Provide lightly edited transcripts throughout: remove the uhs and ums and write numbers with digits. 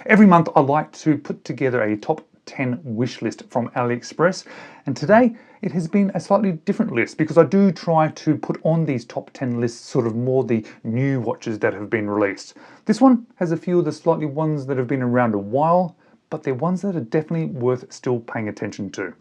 Every month I like to put together a top 10 wish list from AliExpress, and today it has been a slightly different list because I do try to put on these top 10 lists sort of more the new watches that have been released. This one has a few of the slightly ones that have been around a while, but they're ones that are definitely worth still paying attention to.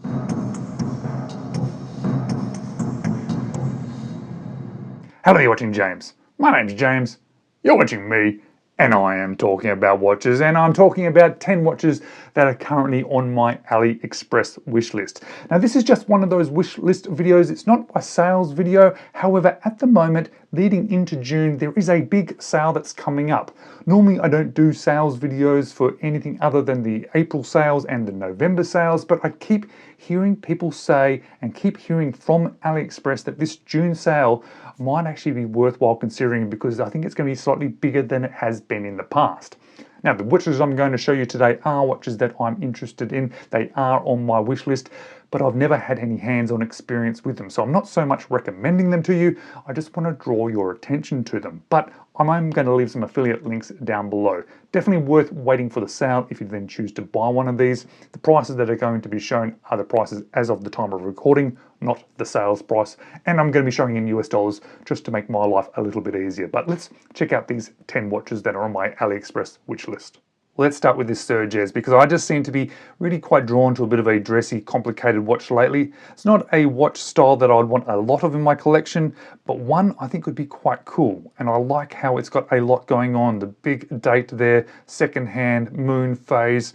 Hello, you're watching James. My name's James, you're watching me, and I am talking about watches, and I'm talking about 10 watches that are currently on my AliExpress wish list. Now, this is just one of those wish list videos. It's not a sales video. However, at the moment, leading into June, there is a big sale that's coming up. Normally, I don't do sales videos for anything other than the April sales and the November sales, but I keep hearing people say and keep hearing from AliExpress that this June sale might actually be worthwhile considering because I think it's going to be slightly bigger than it has been in the past. Now, the watches I'm going to show you today are watches that I'm interested in. They are on my wish list, but I've never had any hands-on experience with them. So I'm not so much recommending them to you. I just want to draw your attention to them. But I'm going to leave some affiliate links down below. Definitely worth waiting for the sale if you then choose to buy one of these. The prices that are going to be shown are the prices as of the time of recording, not the sales price. And I'm going to be showing in US dollars just to make my life a little bit easier. But let's check out these 10 watches that are on my AliExpress wish list. Let's start with this Sugess because I just seem to be really quite drawn to a bit of a dressy, complicated watch lately. It's not a watch style that I'd want a lot of in my collection, but one I think would be quite cool. And I like how it's got a lot going on. The big date there, second hand, moon phase.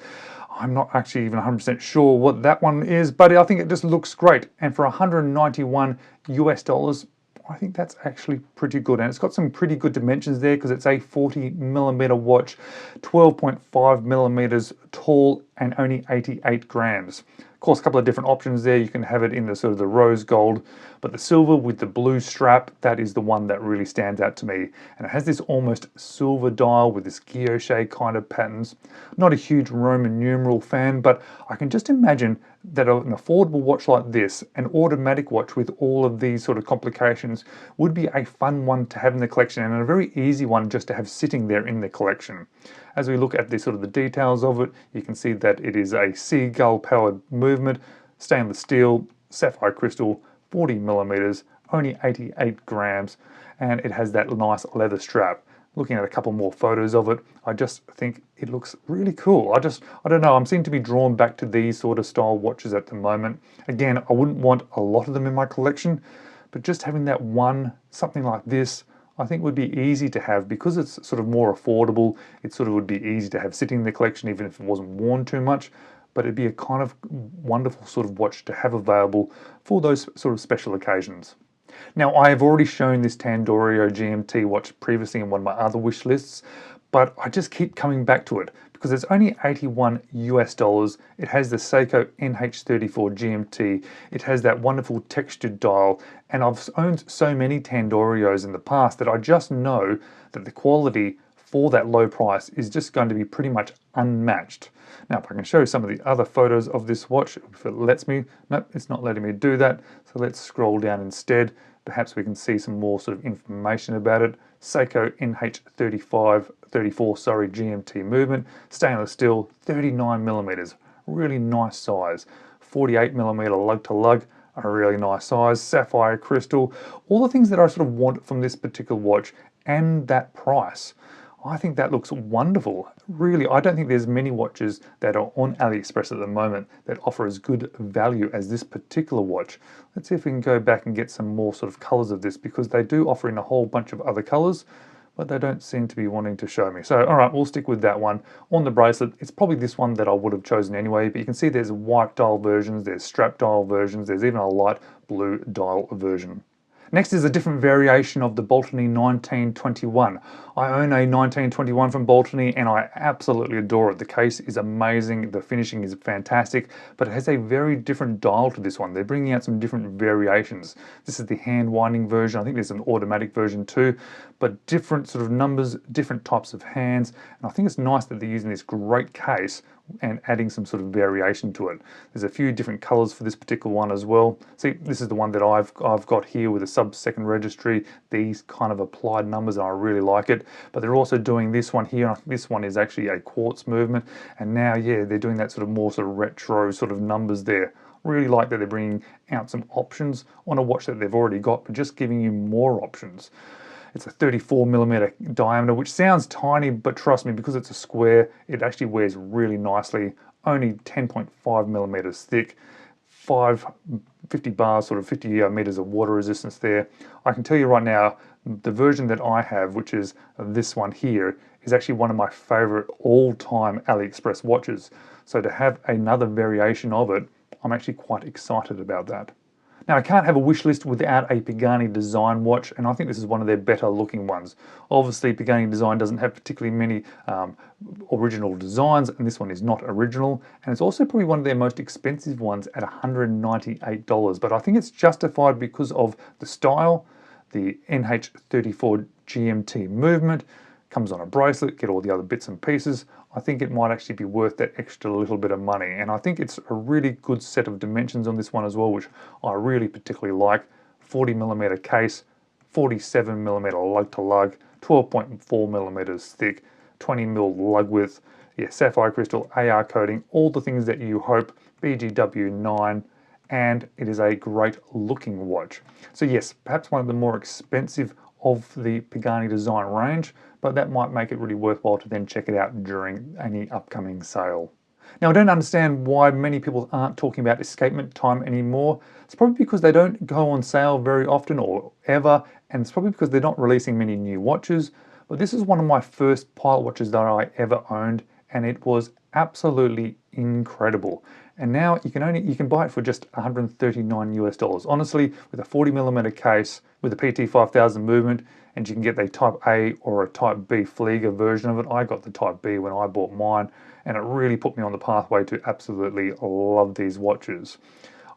I'm not actually even 100% sure what that one is, but I think it just looks great. And for 191 US dollars, I think that's actually pretty good, and it's got some pretty good dimensions there because it's a 40mm watch, 12.5mm tall, and only 88 grams. Of course, a couple of different options there. You can have it in the sort of the rose gold, but the silver with the blue strap, that is the one that really stands out to me. And it has this almost silver dial with this guilloche kind of patterns. Not a huge Roman numeral fan, but I can just imagine that an affordable watch like this, an automatic watch with all of these sort of complications, would be a fun one to have in the collection and a very easy one just to have sitting there in the collection. As we look at the sort of the details of it, you can see that it is a Seagull powered movement, stainless steel, sapphire crystal, 40mm, only 88 grams, and it has that nice leather strap. Looking at a couple more photos of it, I just think it looks really cool. I don't know, I seem to be drawn back to these sort of style watches at the moment. Again, I wouldn't want a lot of them in my collection, but just having that one, something like this, I think would be easy to have because it's sort of more affordable. It sort of would be easy to have sitting in the collection even if it wasn't worn too much, but it'd be a kind of wonderful sort of watch to have available for those sort of special occasions. Now, I have already shown this Tandorio GMT watch previously in one of my other wish lists, but I just keep coming back to it because it's only 81 US dollars. It has the Seiko NH34 GMT. It has that wonderful textured dial, and I've owned so many Tandorios in the past that I just know that the quality for that low price is just going to be pretty much unmatched. Now, if I can show you some of the other photos of this watch, if it lets me. Nope, it's not letting me do that. So let's scroll down instead. Perhaps we can see some more sort of information about it. Seiko NH34 GMT movement, stainless steel, 39mm, really nice size. 48mm lug to lug, a really nice size. Sapphire crystal, all the things that I sort of want from this particular watch and that price. I think that looks wonderful. Really, I don't think there's many watches that are on AliExpress at the moment that offer as good value as this particular watch. Let's see if we can go back and get some more sort of colors of this because they do offer in a whole bunch of other colors, but they don't seem to be wanting to show me. So, all right, we'll stick with that one. On the bracelet, it's probably this one that I would have chosen anyway, but you can see there's white dial versions, there's strap dial versions, there's even a light blue dial version. Next is a different variation of the Baltany 1921. I own a 1921 from Baltany and I absolutely adore it. The case is amazing, the finishing is fantastic, but it has a very different dial to this one. They're bringing out some different variations. This is the hand winding version. I think there's an automatic version too, but different sort of numbers, different types of hands. And I think it's nice that they're using this great case and adding some sort of variation to it. There's a few different colors for this particular one as well. See, this is the one that I've got here with a sub-second registry, these kind of applied numbers, and I really like it. But they're also doing this one here, and this one is actually a quartz movement, and now, yeah, they're doing that sort of more sort of retro sort of numbers there. Really like that they're bringing out some options on a watch that they've already got, but just giving you more options. It's a 34mm diameter, which sounds tiny, but trust me, because it's a square, it actually wears really nicely. Only 10.5mm thick, 50 bars, sort of 50 meters of water resistance there. I can tell you right now, the version that I have, which is this one here, is actually one of my favorite all-time AliExpress watches. So to have another variation of it, I'm actually quite excited about that. Now, I can't have a wish list without a Pagani Design watch, and I think this is one of their better looking ones. Obviously, Pagani Design doesn't have particularly many original designs, and this one is not original, and it's also probably one of their most expensive ones at $198, but I think it's justified because of the style, the NH34 GMT movement, comes on a bracelet, get all the other bits and pieces. I think it might actually be worth that extra little bit of money. And I think it's a really good set of dimensions on this one as well, which I really particularly like. 40mm case, 47mm lug to lug, 12.4mm thick, 20mm lug width, yeah, sapphire crystal, AR coating, all the things that you hope, BGW9, and it is a great looking watch. So yes, perhaps one of the more expensive of the Pagani Design range, but that might make it really worthwhile to then check it out during any upcoming sale. Now, I don't understand why many people aren't talking about escapement time anymore. It's probably because they don't go on sale very often or ever, and it's probably because they're not releasing many new watches. But this is one of my first pilot watches that I ever owned, and it was absolutely incredible. And now you can buy it for just $139 US. Honestly, with a 40mm case, with a PT 5000 movement, and you can get a Type A or a Type B Phylida version of it. I got the Type B when I bought mine, and it really put me on the pathway to absolutely love these watches.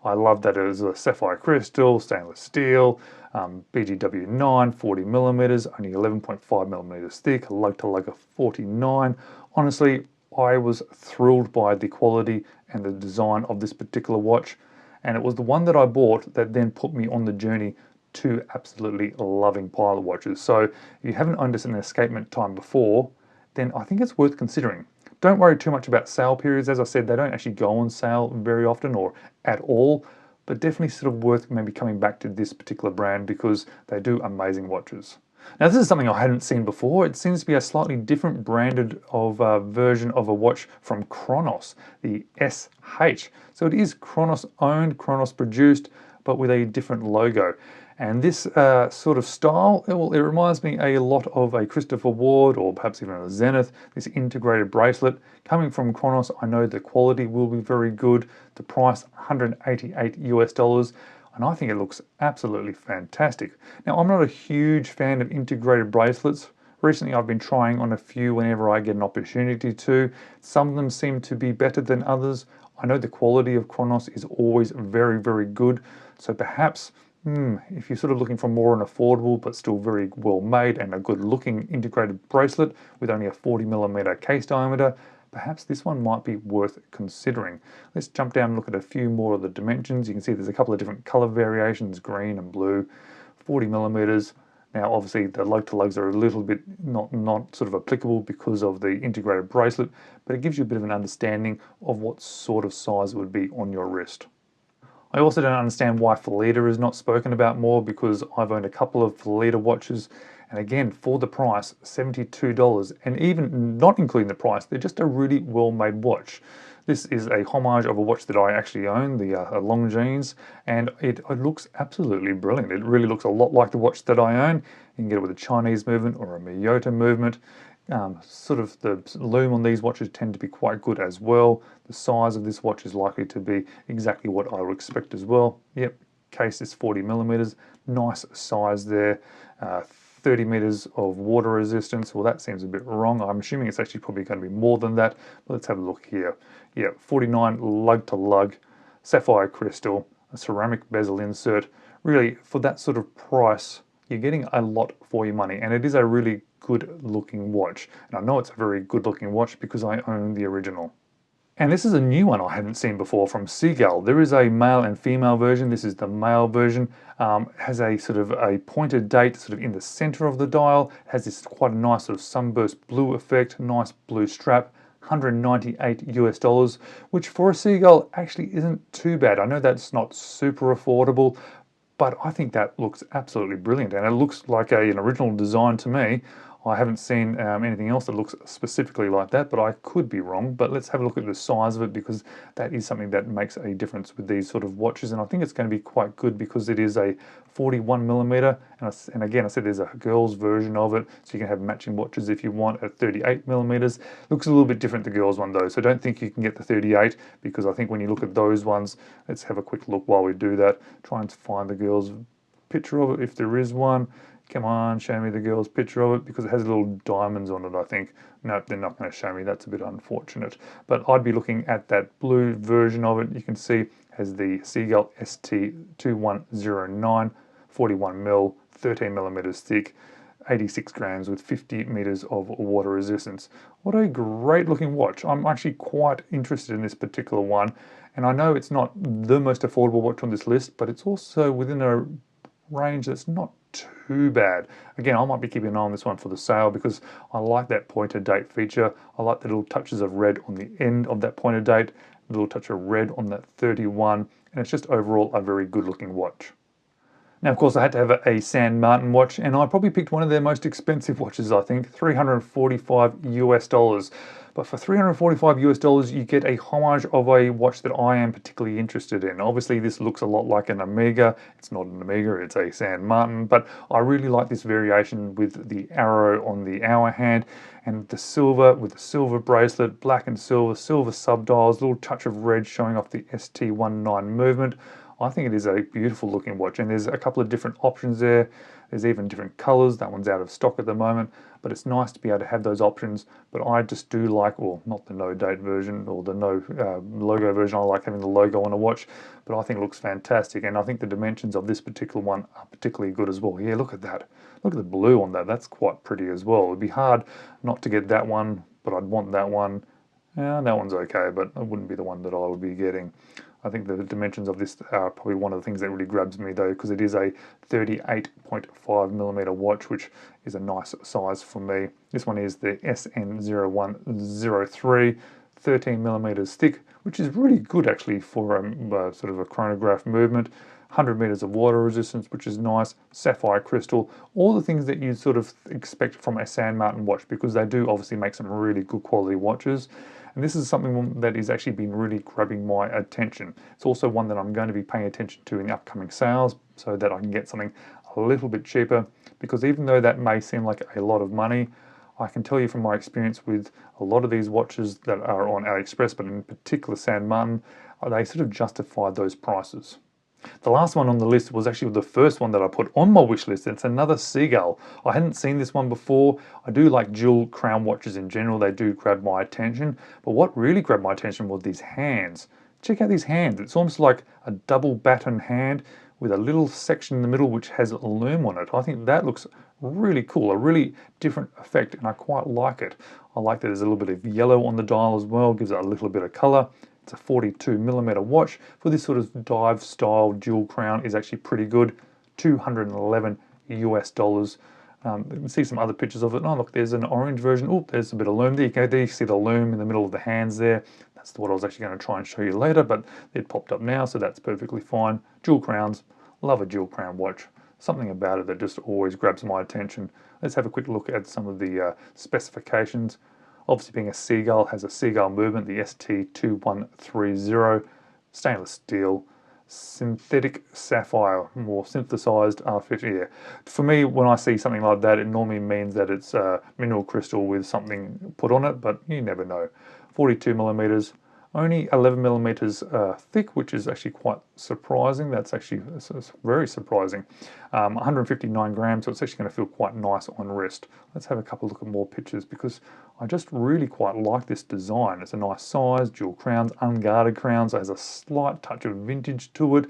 I love that it was a sapphire crystal, stainless steel, BGW9, 40mm, only 11.5mm thick, lug to lug of 49. Honestly, I was thrilled by the quality and the design of this particular watch, and it was the one that I bought that then put me on the journey to absolutely loving pilot watches. So if you haven't owned this in escapement time before, then I think it's worth considering. Don't worry too much about sale periods. As I said, they don't actually go on sale very often or at all, but definitely sort of worth maybe coming back to this particular brand because they do amazing watches. Now, this is something I hadn't seen before. It seems to be a slightly different branded version of a watch from Cronos, the SH. So it is Cronos owned, Cronos produced, but with a different logo. And this sort of style, it reminds me a lot of a Christopher Ward or perhaps even a Zenith, this integrated bracelet. Coming from Cronos, I know the quality will be very good. The price, $188 US. And I think it looks absolutely fantastic. Now, I'm not a huge fan of integrated bracelets. Recently, I've been trying on a few whenever I get an opportunity to. Some of them seem to be better than others. I know the quality of Cronos is always very, very good. So perhaps, if you're sort of looking for more an affordable but still very well made and a good looking integrated bracelet with only a 40mm case diameter, perhaps this one might be worth considering. Let's jump down and look at a few more of the dimensions. You can see there's a couple of different color variations, green and blue, 40mm. Now, obviously, the lug-to-lugs are a little bit not sort of applicable because of the integrated bracelet, but it gives you a bit of an understanding of what sort of size it would be on your wrist. I also don't understand why Phylida is not spoken about more because I've owned a couple of Phylida watches, and again, for the price, $72, and even not including the price, they're just a really well-made watch. This is a homage of a watch that I actually own, the Longines, and it looks absolutely brilliant. It really looks a lot like the watch that I own. You can get it with a Chinese movement or a Miyota movement. Sort of the lume on these watches tend to be quite good as well. The size of this watch is likely to be exactly what I would expect as well. Yep, case is 40mm, nice size there. 30 meters of water resistance. Well, that seems a bit wrong. I'm assuming it's actually probably going to be more than that, but let's have a look here. Yeah, 49 lug to lug, sapphire crystal, a ceramic bezel insert. Really, for that sort of price, you're getting a lot for your money, and it is a really good looking watch. And I know it's a very good looking watch because I own the original. And this is a new one I hadn't seen before from Seagull. There is a male and female version. This is the male version. Has a sort of a pointed date sort of in the center of the dial. Has this quite a nice sort of sunburst blue effect, nice blue strap. $198 US, which for a Seagull actually isn't too bad. I know that's not super affordable, but I think that looks absolutely brilliant, and it looks like an original design to me. I haven't seen anything else that looks specifically like that, but I could be wrong. But let's have a look at the size of it, because that is something that makes a difference with these sort of watches, and I think it's going to be quite good because it is a 41mm, and again I said there's a girl's version of it, so you can have matching watches if you want at 38mm. Looks a little bit different, the girl's one though, so don't think you can get the 38, because I think when you look at those ones, let's have a quick look while we do that, try and find the girl's picture of it if there is one. Come on, show me the girl's picture of it, because it has little diamonds on it, I think. No, they're not going to show me. That's a bit unfortunate. But I'd be looking at that blue version of it. You can see has the Seagull ST2109, 41mm, 13mm thick, 86 grams with 50 meters of water resistance. What a great looking watch. I'm actually quite interested in this particular one. And I know it's not the most affordable watch on this list, but it's also within a range that's not too bad. Again, I might be keeping an eye on this one for the sale, because I like that pointed date feature. I like the little touches of red on the end of that pointed date, a little touch of red on that 31, and it's just overall a very good looking watch. Now, of course, I had to have a San Martin watch, and I probably picked one of their most expensive watches, I think, $345. But for $345, you get a homage of a watch that I am particularly interested in. Obviously, this looks a lot like an Omega. It's not an Omega, it's a San Martin, but I really like this variation with the arrow on the hour hand, and the silver with the silver bracelet, black and silver, silver subdials, little touch of red showing off the ST19 movement. I think it is a beautiful looking watch, and there's a couple of different options there. There's even different colors. That one's out of stock at the moment, but it's nice to be able to have those options. But I just do like, well, not the no date version or the no logo version. I like having the logo on a watch, but I think it looks fantastic. And I think the dimensions of this particular one are particularly good as well. Yeah, look at that. Look at the blue on that. That's quite pretty as well. It'd be hard not to get that one, but I'd want that one. Yeah, that one's okay, but it wouldn't be the one that I would be getting. I think the dimensions of this are probably one of the things that really grabs me though, because it is a 38.5mm watch, which is a nice size for me. This one is the SN0103, 13mm thick, which is really good actually for sort of a chronograph movement. 100 meters of water resistance, which is nice, sapphire crystal, all the things that you sort of expect from a San Martin watch, because they do obviously make some really good quality watches. And this is something that has actually been really grabbing my attention. It's also one that I'm going to be paying attention to in the upcoming sales, so that I can get something a little bit cheaper, because even though that may seem like a lot of money, I can tell you from my experience with a lot of these watches that are on AliExpress, but in particular San Martin, they sort of justify those prices. The last one on the list was actually the first one that I put on my wish list. It's another Seagull. I hadn't seen this one before. I do like dual crown watches in general. They do grab my attention. But what really grabbed my attention was these hands. Check out these hands. It's almost like a double baton hand with a little section in the middle which has a lume on it. I think that looks really cool, a really different effect, and I quite like it. I like that there's a little bit of yellow on the dial as well, gives it a little bit of color. It's a 42mm watch for this sort of dive style dual crown is actually pretty good. $211. You can see some other pictures of it. Oh look, there's an orange version. Oh, there's a bit of lume there. You go there, you see the lume in the middle of the hands there. That's what I was actually going to try and show you later, but it popped up now, so that's perfectly fine. Dual crowns, love a dual crown watch. Something about it that just always grabs my attention. Let's have a quick look at some of the specifications. Obviously, being a Seagull, has a Seagull movement, the ST2130, stainless steel, synthetic sapphire, more synthesized artificial. Yeah, for me, when I see something like that, it normally means that it's mineral crystal with something put on it, but you never know. 42mm, only 11mm thick, which is actually quite surprising. That's actually very surprising. 159 grams, so it's actually going to feel quite nice on wrist. Let's have a couple look at more pictures, because I just really quite like this design. It's a nice size, dual crowns, unguarded crowns. It has a slight touch of vintage to it.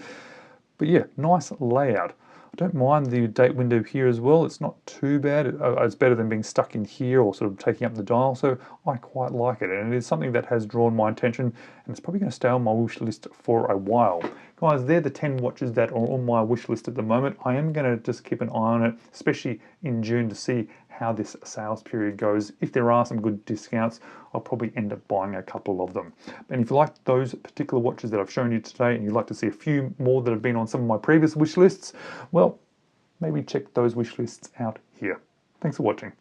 But yeah, nice layout. I don't mind the date window here as well. It's not too bad. It's better than being stuck in here or sort of taking up the dial, so I quite like it. And it is something that has drawn my attention, and it's probably going to stay on my wish list for a while. Guys, they're the 10 watches that are on my wish list at the moment. I am going to just keep an eye on it, especially in June, to see how this sales period goes. If there are some good discounts, I'll probably end up buying a couple of them. And if you like those particular watches that I've shown you today, and you'd like to see a few more that have been on some of my previous wish lists, well, maybe check those wish lists out here. Thanks for watching.